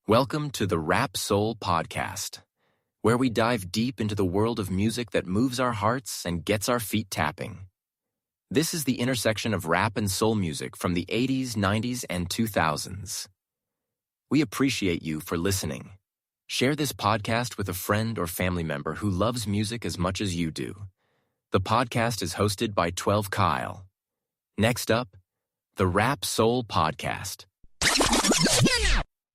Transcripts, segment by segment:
Welcome to the Rap Soul Podcast, where we dive deep into the world of music that moves our hearts and gets our feet tapping. This is the intersection of rap and soul music from the 80s, 90s, and 2000s. We appreciate you for listening. Share this podcast with a friend or family member who loves music as much as you do. The podcast is hosted by 12 Kyle. Next up, the Rap Soul Podcast.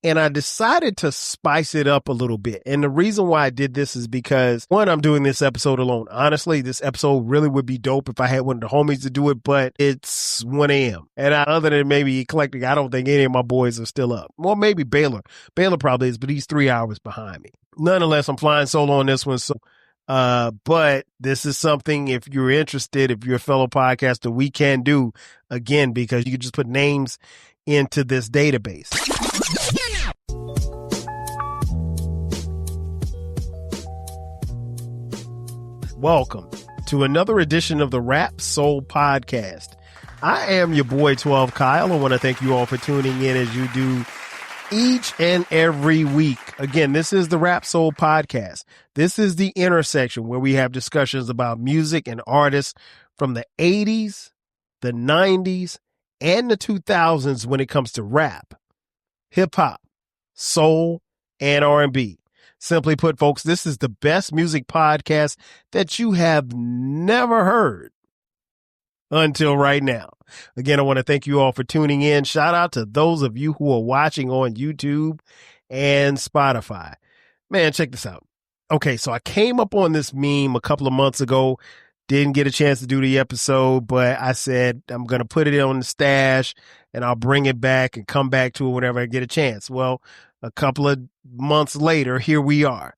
And I decided to spice it up a little bit. And the reason why I did this is because, one, I'm doing this episode alone. Honestly, this episode really would be dope if I had one of the homies to do it, but it's 1 a.m. And other than maybe Eclectic, I don't think any of my boys are still up. Well, maybe Baylor. Baylor probably is, but he's 3 hours behind me. Nonetheless, I'm flying solo on this one. So, but this is something, if you're interested, if you're a fellow podcaster, we can do again, because you can just put names into this database. Welcome to another edition of the Rap Soul Podcast. I am your boy 12 Kyle. I want to thank you all for tuning in as you do each and every week. Again, this is the Rap Soul Podcast. This is the intersection where we have discussions about music and artists from the 80s, the 90s, and the 2000s when it comes to rap, hip hop, soul, and R&B. Simply put, folks, this is the best music podcast that you have never heard until right now. Again, I want to thank you all for tuning in. Shout out to those of you who are watching on YouTube and Spotify. Man, check this out. Okay, so I came up on this meme a couple of months ago. Didn't get a chance to do the episode, but I said I'm going to put it on the stash and I'll bring it back and come back to it whenever I get a chance. Well, a couple of months later, here we are.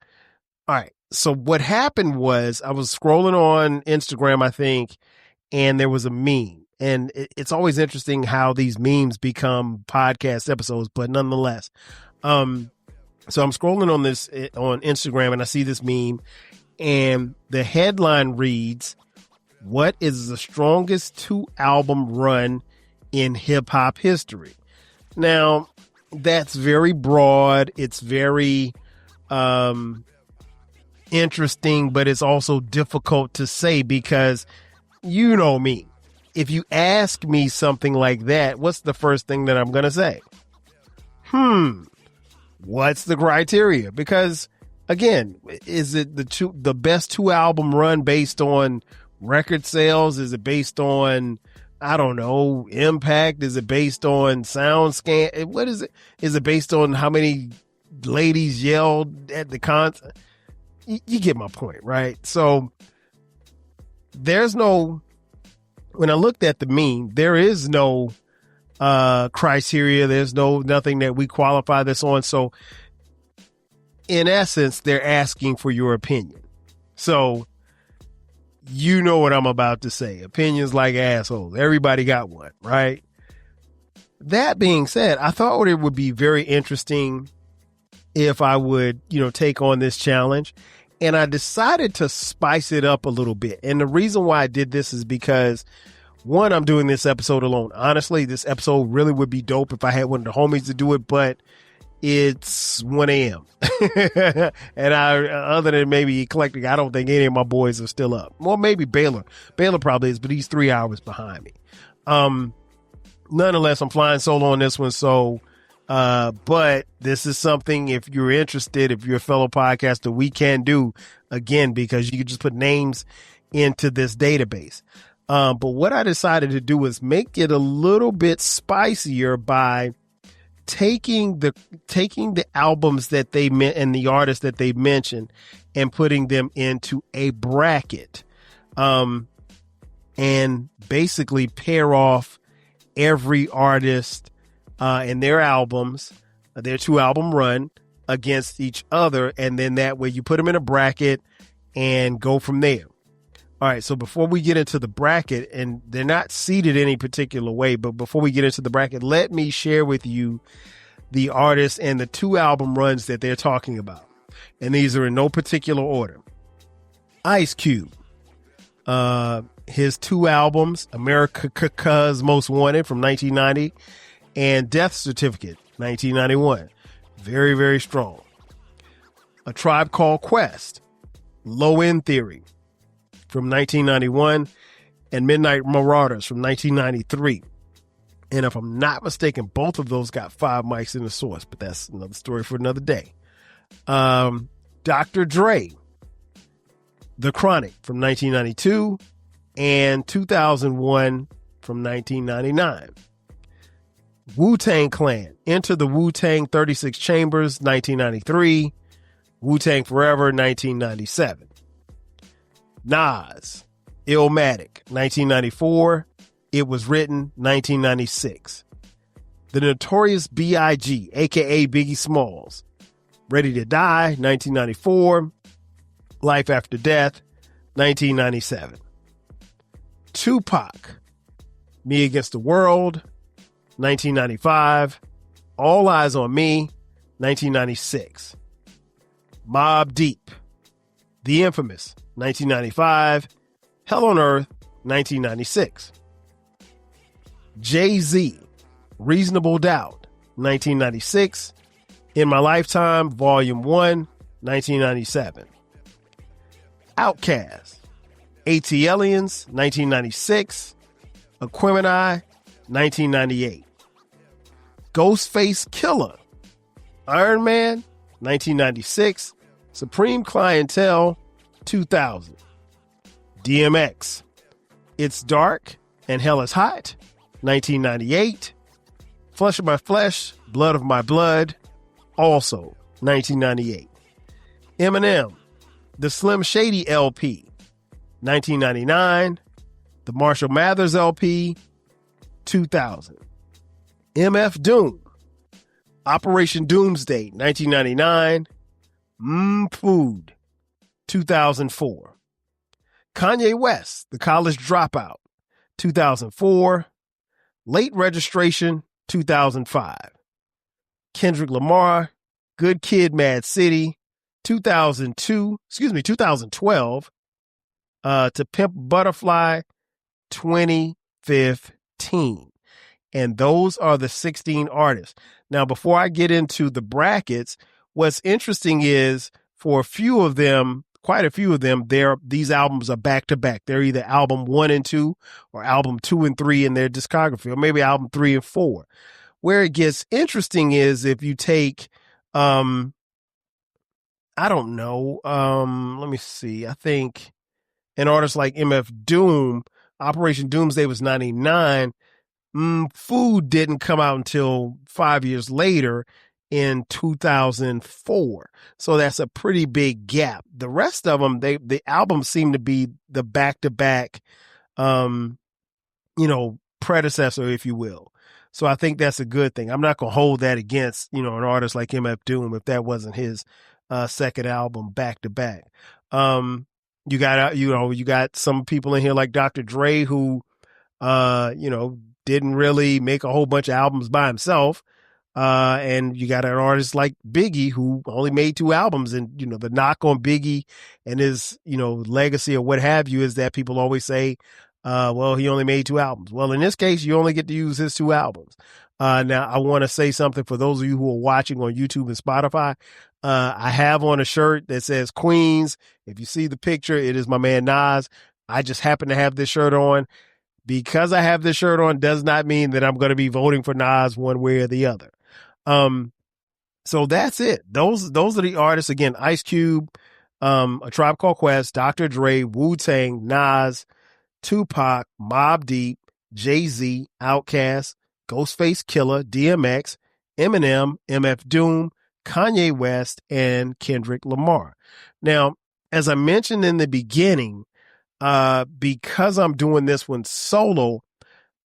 All right. So what happened was I was scrolling on Instagram, I think, and there was a meme. And it's always interesting how these memes become podcast episodes, but nonetheless. So I'm scrolling on Instagram and I see this meme, and the headline reads, "What is the strongest 2-album run in hip hop history?" Now, that's very broad. It's very interesting, but it's also difficult to say because you know me. If you ask me something like that, what's the first thing that I'm going to say? What's the criteria? Because again, is it the best 2-album run based on record sales? Is it based on, I don't know, impact? Is it based on sound scan? What is it? Is it based on how many ladies yelled at the concert? You get my point, right? So there's no, when I looked at the meme, there is no criteria. There's nothing that we qualify this on. So in essence, they're asking for your opinion. So you know what I'm about to say. Opinions like assholes. Everybody got one, right? That being said, I thought it would be very interesting if I would, take on this challenge. And I decided to spice it up a little bit. And the reason why I did this is because, one, I'm doing this episode alone. Honestly, this episode really would be dope if I had one of the homies to do it, but it's 1 a.m. And other than maybe Eclectic, I don't think any of my boys are still up. Well, maybe Baylor. Baylor probably is, but he's 3 hours behind me. Nonetheless, I'm flying solo on this one. So, but this is something, if you're interested, if you're a fellow podcaster, we can do again, because you can just put names into this database. But what I decided to do was make it a little bit spicier by taking the albums that they meant and the artists that they mentioned and putting them into a bracket, and basically pair off every artist and their albums, their 2-album run against each other. And then that way you put them in a bracket and go from there. All right. So before we get into the bracket, and they're not seated any particular way, but before we get into the bracket, let me share with you the artists and the 2-album runs that they're talking about. And these are in no particular order. Ice Cube, his 2 albums, America's Most Wanted from 1990 and Death Certificate, 1991. Very, very strong. A Tribe Called Quest, Low End Theory from 1991, and Midnight Marauders from 1993. And if I'm not mistaken, both of those got 5 mics in the source, but that's another story for another day. Dr. Dre, The Chronic from 1992, and 2001 from 1999. Wu-Tang Clan, Enter the Wu-Tang 36 Chambers, 1993. Wu-Tang Forever, 1997. Nas, Illmatic, 1994. It Was Written, 1996. The Notorious B.I.G., a.k.a. Biggie Smalls, Ready to Die, 1994. Life After Death, 1997. Tupac, Me Against the World, 1995. All Eyes on Me, 1996. Mobb Deep, The Infamous, 1995. Hell on Earth, 1996. Jay-Z, Reasonable Doubt, 1996. In My Lifetime, Volume 1, 1997. Outkast, ATLiens, 1996. Aquemini, 1998. Ghostface Killer, Iron Man, 1996. Supreme Clientele, 2000. DMX, It's Dark and Hell is Hot, 1998. Flesh of My Flesh, Blood of My Blood, also 1998. Eminem, The Slim Shady LP, 1999. The Marshall Mathers LP, 2000. MF Doom, Operation Doomsday, 1999. Food, 2004. Kanye West, The College Dropout, 2004. Late Registration, 2005. Kendrick Lamar, Good Kid, Mad City, 2012. To Pimp Butterfly, 2015. And those are the 16 artists. Now, before I get into the brackets, what's interesting is for a few of them, quite a few of them, these albums are back to back. They're either album 1 and 2 or album 2 and 3 in their discography, or maybe album 3 and 4. Where it gets interesting is if you take, I don't know, let me see. I think an artist like MF Doom, Operation Doomsday was 99. Food didn't come out until 5 years later in 2004. So that's a pretty big gap. The rest of them, the albums seem to be the back-to-back, predecessor, if you will. So I think that's a good thing. I'm not going to hold that against, an artist like MF Doom if that wasn't his second album back-to-back. You got some people in here like Dr. Dre who, didn't really make a whole bunch of albums by himself. And you got an artist like Biggie who only made 2 albums. And, the knock on Biggie and his, legacy or what have you is that people always say, well, he only made 2 albums. Well, in this case, you only get to use his 2 albums. Now I want to say something for those of you who are watching on YouTube and Spotify. I have on a shirt that says Queens. If you see the picture, it is my man Nas. I just happen to have this shirt on. Because I have this shirt on does not mean that I'm going to be voting for Nas one way or the other. So that's it. Those are the artists. Again, Ice Cube, A Tribe Called Quest, Dr. Dre, Wu-Tang, Nas, Tupac, Mobb Deep, Jay-Z, Outkast, Ghostface Killer, DMX, Eminem, MF Doom, Kanye West, and Kendrick Lamar. Now, as I mentioned in the beginning, because I'm doing this one solo,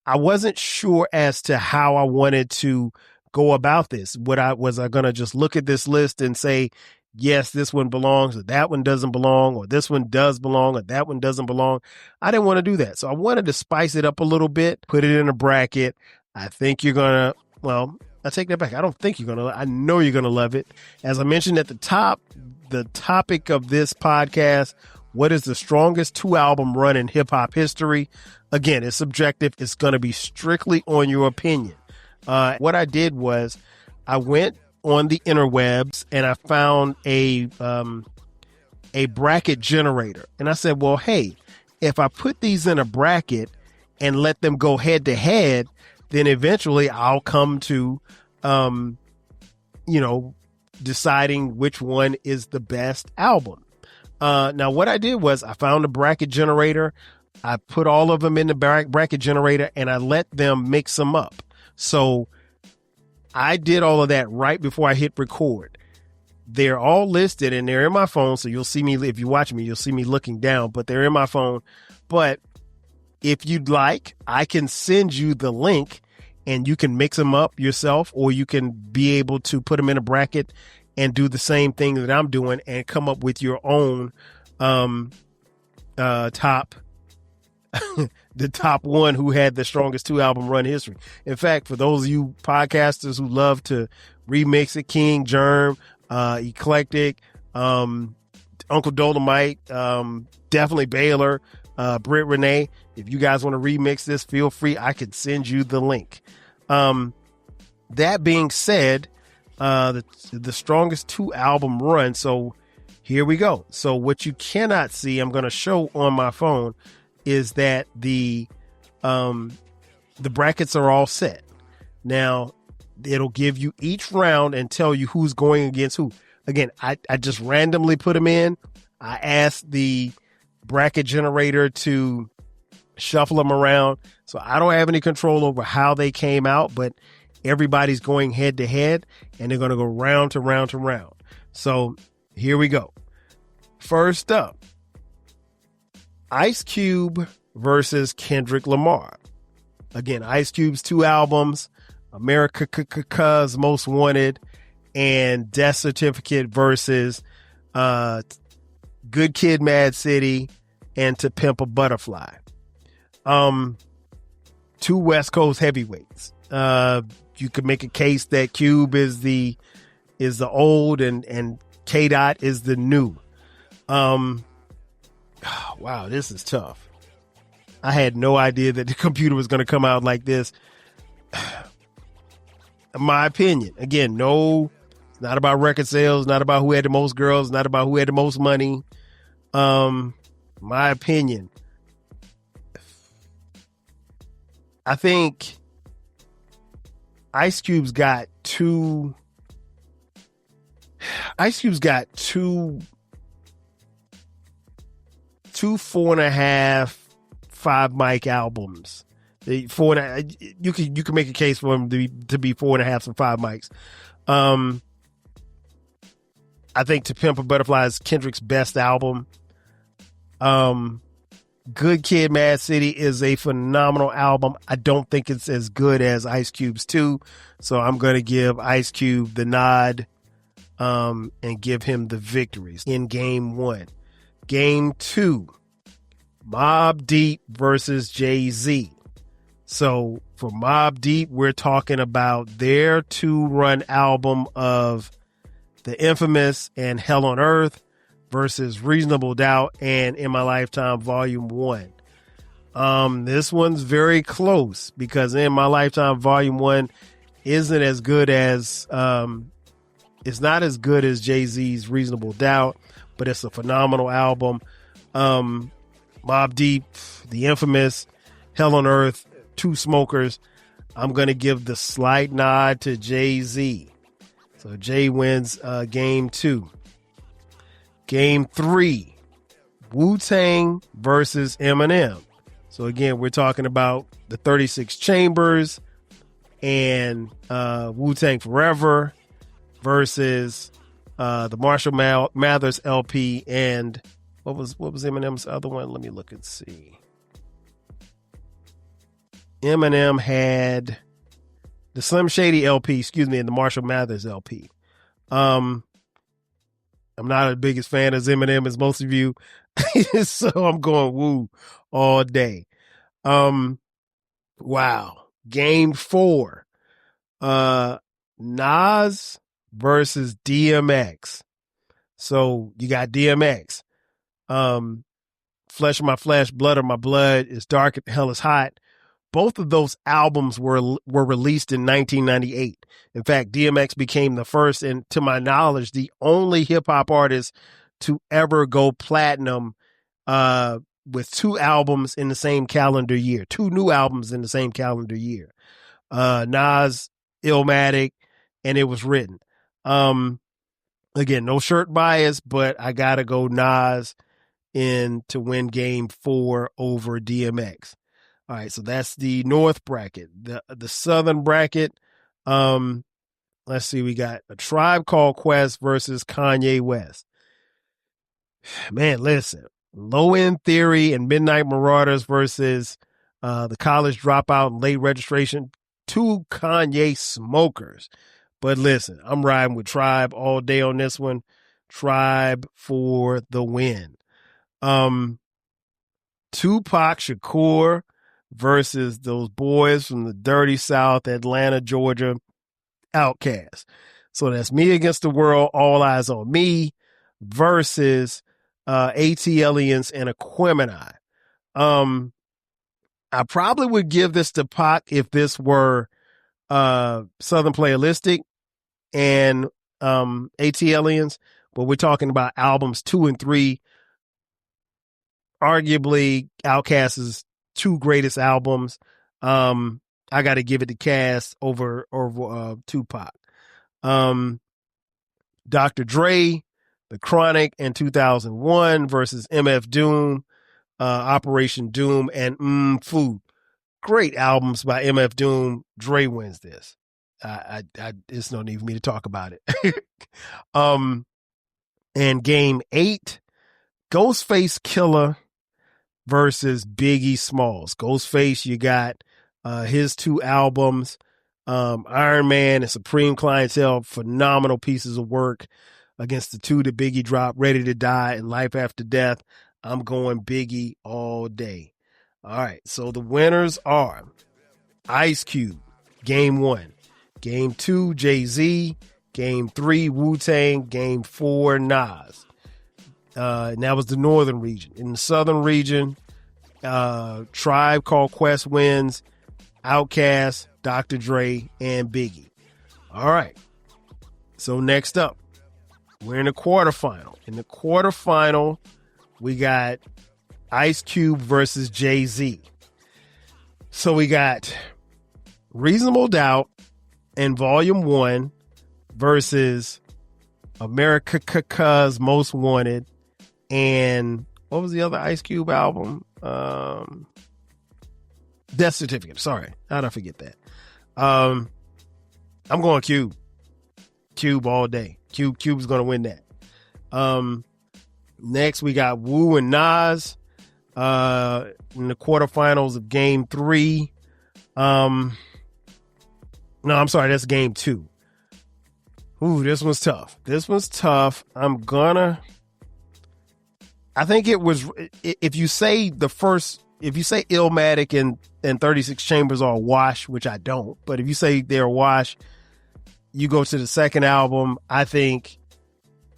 I wasn't sure as to how I wanted to go about this. Was I going to just look at this list and say, yes, this one belongs, or that one doesn't belong, or this one does belong, or that one doesn't belong? I didn't want to do that. So I wanted to spice it up a little bit, put it in a bracket. I think you're going to, I take that back. I don't think you're going to, I know you're going to love it. As I mentioned at the top, the topic of this podcast, what is the strongest 2-album run in hip hop history? Again, it's subjective. It's going to be strictly on your opinion. What I did was I went on the interwebs and I found a bracket generator. And I said, well, hey, if I put these in a bracket and let them go head to head, then eventually I'll come to, deciding which one is the best album. Now, what I did was I found a bracket generator. I put all of them in the bracket generator and I let them mix them up. So I did all of that right before I hit record. They're all listed and they're in my phone. So you'll see me, if you watch me, you'll see me looking down, but they're in my phone. But if you'd like, I can send you the link and you can mix them up yourself, or you can be able to put them in a bracket and do the same thing that I'm doing and come up with your own top the top one who had the strongest 2-album run history. In fact, for those of you podcasters who love to remix it, King, Germ, Eclectic, Uncle Dolomite, definitely Baylor, Britt Renee, if you guys want to remix this, feel free. I could send you the link. That being said, the strongest 2-album run. So here we go. So what you cannot see, I'm going to show on my phone, is that the brackets are all set. Now it'll give you each round and tell you who's going against who. Again, I just randomly put them in. I asked the bracket generator to shuffle them around. So I don't have any control over how they came out, but everybody's going head to head and they're going to go round to round to round. So here we go. First up, Ice Cube versus Kendrick Lamar. Again, Ice Cube's 2 albums, America's Most Wanted and Death Certificate versus Good Kid, Mad City and To Pimp a Butterfly. 2 West Coast heavyweights. You could make a case that Cube is the old and K-Dot is the new. Wow, this is tough. I had no idea that the computer was going to come out like this. My opinion, again, no, it's not about record sales, not about who had the most girls, not about who had the most money. My opinion, I think Ice Cube's got two 4.5 5 mic albums. You can make a case for him to be 4.5 and 5 mics. I think To Pimp a Butterfly is Kendrick's best album. Good Kid, Mad City is a phenomenal album. I don't think it's as good as Ice Cube's 2, so I'm going to give Ice Cube the nod and give him the victories in game 1. Game 2, Mobb Deep versus Jay-Z. So for Mobb Deep, we're talking about their 2-run album of The Infamous and Hell on Earth versus Reasonable Doubt and In My Lifetime Volume 1. This one's very close because In My Lifetime Volume 1 isn't as good as, it's not as good as Jay-Z's Reasonable Doubt, but it's a phenomenal album. Mobb Deep, The Infamous, Hell on Earth, 2 smokers. I'm going to give the slight nod to Jay-Z. So Jay wins game 2. Game 3, Wu-Tang versus Eminem. So again, we're talking about the 36 Chambers and Wu-Tang Forever versus the Marshall Mathers LP and what was Eminem's other one? Let me look and see. Eminem had the Slim Shady LP, and the Marshall Mathers LP. I'm not the biggest fan of Eminem as most of you, so I'm going Wu all day. Wow. Game 4, Nas versus DMX. So you got DMX. Flesh of my flesh, blood of my blood, is dark, hell is hot. both of those albums were released in 1998. In fact, DMX became the first and, to my knowledge, the only hip hop artist to ever go platinum with two albums in the same calendar year, two new albums in the same calendar year. Nas, Illmatic, and It Was Written. Again, no shirt bias, but I gotta go Nas to win Game 4 over DMX. All right, so that's the North bracket. The Southern bracket, let's see, we got A Tribe Called Quest versus Kanye West. Man, listen, Low End Theory and Midnight Marauders versus the College Dropout and Late Registration. Two Kanye smokers. But listen, I'm riding with Tribe all day on this one. Tribe for the win. Tupac Shakur versus those boys from the dirty South, Atlanta, Georgia, Outkast. So that's Me Against the World, All Eyes on Me versus ATLians and Aquemini. I probably would give this to Pac if this were Southern Playalistic and ATLians, but we're talking about albums 2 and 3. Arguably Outkast's two greatest albums. I got to give it to Cass over Tupac. Dr. Dre, The Chronic, and 2001 versus MF Doom, Operation Doom, and Food. Great albums by MF Doom. Dre wins this. It's no need for me to talk about it. And Game 8, Ghostface Killer versus Biggie Smalls. Ghostface, you got his two albums, Iron Man and Supreme Clientele, phenomenal pieces of work against the two that Biggie dropped, Ready to Die and Life After Death. I'm going Biggie all day. All right, so the winners are Ice Cube, Game 1. Game 2, Jay-Z. Game 3, Wu-Tang. Game 4, Nas. And that was the northern region. In the southern region, Tribe Called Quest wins, Outkast, Dr. Dre, and Biggie. All right. So next up, we're in the quarterfinal. In the quarterfinal, we got Ice Cube versus Jay-Z. So we got Reasonable Doubt and Volume 1 versus America's Most Wanted and what was the other Ice Cube album? Death Certificate. Sorry. How'd I forget that? I'm going Cube. Cube all day. Cube's going to win that. Next, we got Wu and Nas in the quarterfinals of Game 3. No, I'm sorry. That's Game 2. Ooh, this one's tough. I think it was, if you say Illmatic and 36 Chambers are a wash, which I don't, but if you say they're a wash, you go to the second album. I think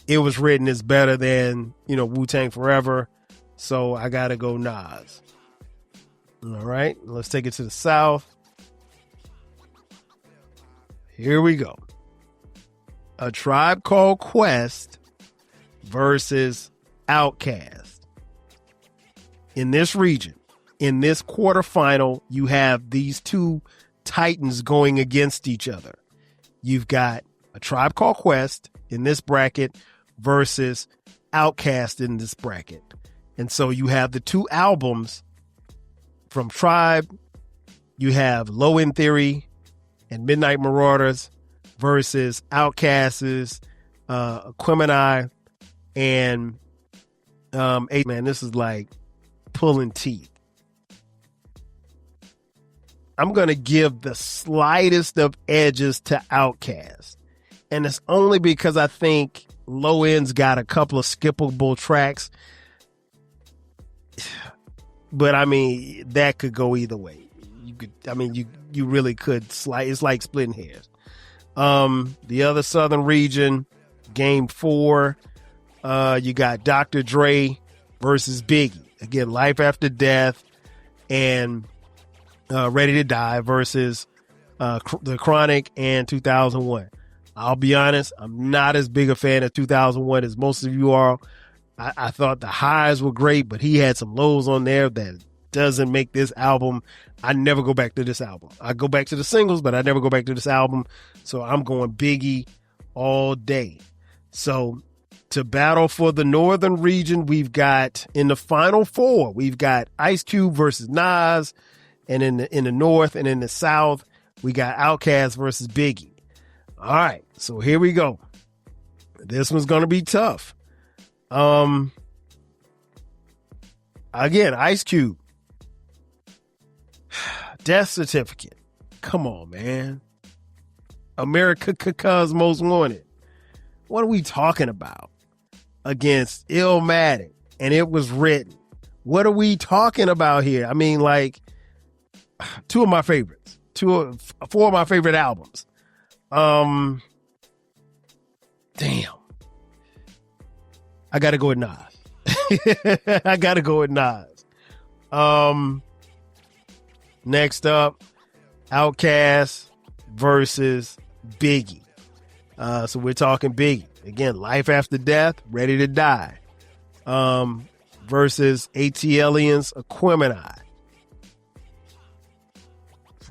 It Was Written is better than, Wu-Tang Forever. So I got to go Nas. All right, let's take it to the South. Here we go. A Tribe Called Quest versus Outkast. In this region, in this quarterfinal, you have these two titans going against each other. You've got A Tribe Called Quest in this bracket versus Outkast in this bracket. And so you have the two albums from Tribe. You have Low End Theory and Midnight Marauders versus Outkast's Aquemini and man, this is like pulling teeth. I'm going to give the slightest of edges to Outkast. And it's only because I think Low End's got a couple of skippable tracks. But I mean, that could go either way. You really could it's like splitting hairs. The other southern region, Game 4, you got Dr. Dre versus Biggie. Again, Life After Death and Ready to Die versus The Chronic and 2001. I'll be honest, I'm not as big a fan of 2001 as most of you are. I thought the highs were great, but he had some lows on there that doesn't make this album. I never go back to this album. I go back to the singles, but I never go back to this album. So I'm going Biggie all day. So to battle for the northern region, we've got in the final four, we've got Ice Cube versus Nas, and in the north and in the south, we got Outkast versus Biggie. All right, so here we go. This one's gonna be tough. Again, Ice Cube. Death Certificate. Come on, man. America's Most Wanted. What are we talking about? Against Illmatic, and it was written. What are we talking about here? I mean, like, two of my favorites. Four of my favorite albums. Damn. I gotta go with Nas. I gotta go with Nas. Next up, Outkast versus Biggie. So we're talking Biggie. Again, Life After Death, Ready to Die. Versus ATLiens, Aquemini.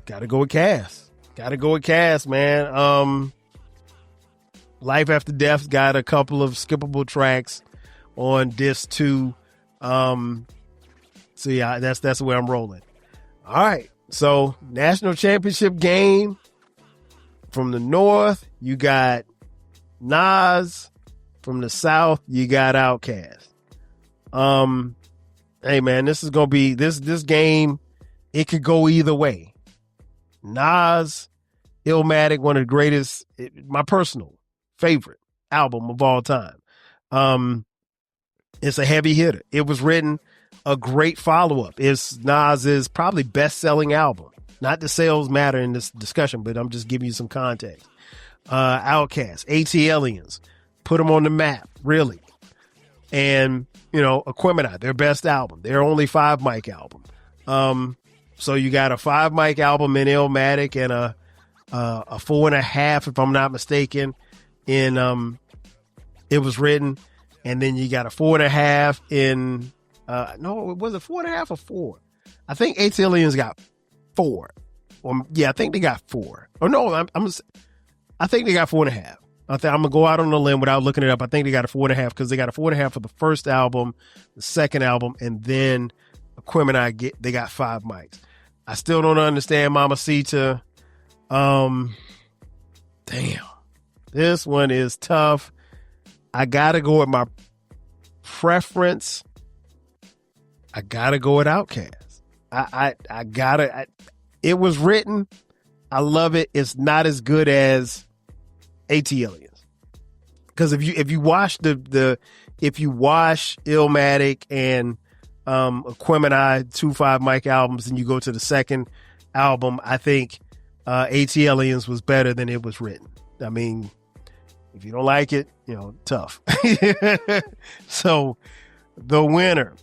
Gotta go with Cass. Gotta go with Cass, man. Life After Death's got a couple of skippable tracks on disc 2. So yeah, that's where I'm rolling. All right. So national championship game from the north, you got Nas. From the south, you got Outkast. Hey man, this is gonna be this game. It could go either way. Nas, Illmatic, one of the greatest, my personal favorite album of all time. It's a heavy hitter. It was written, a great follow-up. It's Nas's probably best-selling album. Not the sales matter in this discussion, but I'm just giving you some context. Outkast, ATLiens, put them on the map, really. And, Aquemini, their best album, their only 5 mic album. So you got a 5 mic album in Illmatic and a 4.5, if I'm not mistaken, in It Was Written. And then you got a 4.5 in no, was it 4.5 or 4? I think ATLiens got 4. I think they got 4. Oh no, I think they got 4.5. I'm gonna go out on a limb without looking it up. I think they got a 4.5 because they got a 4.5 for the first album, the second album, and then Aquemini they got 5 mics. I still don't understand Mamacita. Damn, this one is tough. I gotta go with my preference. I gotta go with Outkast. I gotta. It Was Written. I love it. It's not as good as ATLiens, because if you watch if you watch Illmatic and Aquemini 2 5 mic albums and you go to the second album, I think ATLiens was better than It Was Written. I mean, if you don't like it, tough. So the winner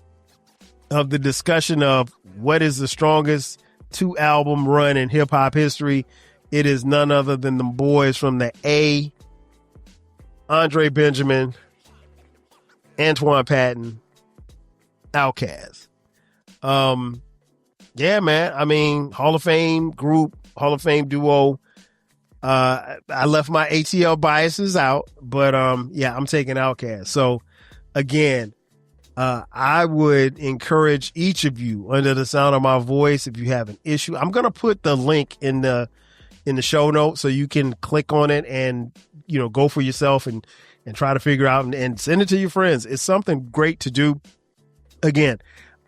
of the discussion of what is the strongest 2 album run in hip hop history, it is none other than the boys from the A, Andre Benjamin, Antoine Patton, Outkast. Yeah, man. I mean, Hall of Fame group, Hall of Fame duo. I left my ATL biases out, but yeah, I'm taking Outkast. So again, I would encourage each of you under the sound of my voice, if you have an issue, I'm going to put the link in the show notes so you can click on it and, go for yourself and try to figure out and send it to your friends. It's something great to do. Again,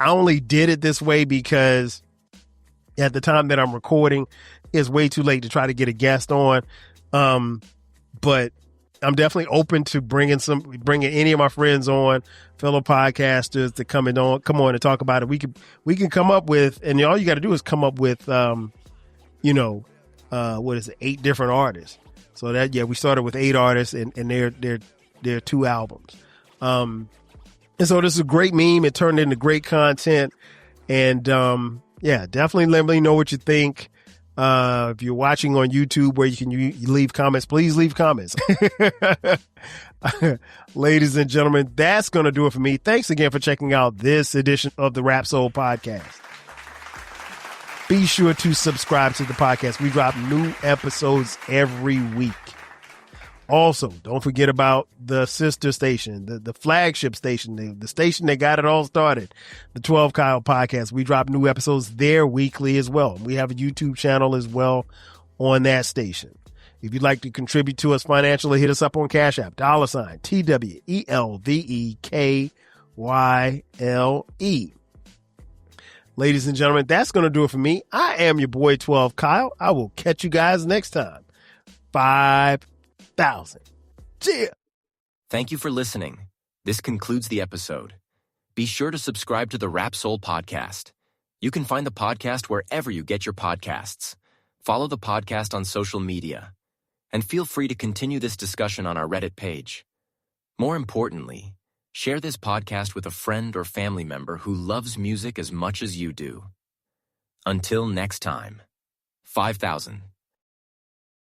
I only did it this way because at the time that I'm recording, it's way too late to try to get a guest on. But I'm definitely open to bringing any of my friends on, fellow podcasters, to come on and talk about it. We can come up with, and all you got to do is come up with, what is it, 8 different artists. So we started with 8 artists and their 2 albums. And so this is a great meme. It turned into great content. And, Yeah, definitely let me know what you think. If you're watching on YouTube where you leave comments, please leave comments. Ladies and gentlemen, that's going to do it for me. Thanks again for checking out this edition of the Rap Soul Podcast. Be sure to subscribe to the podcast. We drop new episodes every week. Also, don't forget about the sister station, the flagship station, the station that got it all started, the 12 Kyle Podcast. We drop new episodes there weekly as well. We have a YouTube channel as well on that station. If you'd like to contribute to us financially, hit us up on Cash App, $TWELVEKYLE. Ladies and gentlemen, that's going to do it for me. I am your boy 12 Kyle. I will catch you guys next time. 5,000. Yeah. Thank you for listening. This concludes the episode. Be sure to subscribe to the Rap Soul Podcast. You can find the podcast wherever you get your podcasts. Follow the podcast on social media. And feel free to continue this discussion on our Reddit page. More importantly, share this podcast with a friend or family member who loves music as much as you do. Until next time, 5,000.